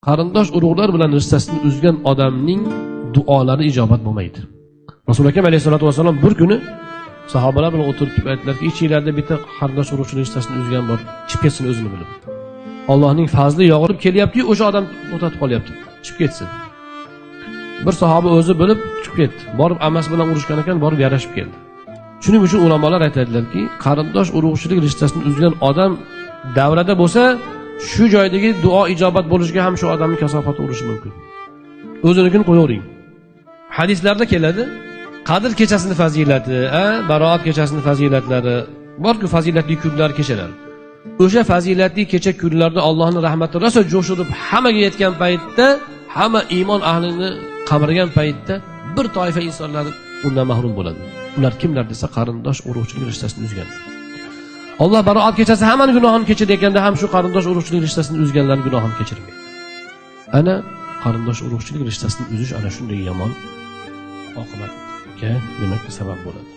qarindosh urug'lar bilan rishtasini uzgan odamning duolari ijobat bo'lmaydi. Rasul akam alayhisolatu vasallam bir kuni sahobalar bilan o'tirib aytdilarki, ichinglarda bitta qarindosh urug'chining rishtasini uzgan bor, chiqib ketsin o'zini bilib. Allohning fazli yog'irib kelyapti-yu, o'sha odam to'xtatib qolyapti. Chiqib ketsin. Bir sahoba o'zi bilib chiqib ketdi. Borib amasi bilan urushgan ekan, borib yarashib keldi. Shuning uchun ulamolar aytadilarki, qarindosh urug'chilik rishtasini uzgan odam davrada bo'lsa, shu joydagi duo ijobat bo'lishiga ham shu odamning kasofati urishi mumkin. O'zinikini qo'yavering. Hadislarda keladi, Qadr kechasini fazilati, Baroat kechasini fazilatlari, bor-ku fazilatli kunlar, kechalar. O'sha fazilatli kecha kunlarda Allohning rahmati rosa jo'shirib hammaga yetgan paytda, hamma iymon ahlini qamirgan paytda bir toifa insonlar undan mahrum bo'ladi. Ular kimlar desa, qarindosh urug'chilik rishtasini uzganlar. Alloh Baroat kechasi hammaning gunohini kechirdi ekanda, ham shu qarindosh urug'chilik rishtasini uzganlarning gunohini kechirmaydi. Ana qarindosh urug'chilik rishtasini uzish ana shunday yomon oqibatga demak sabab bo'ladi.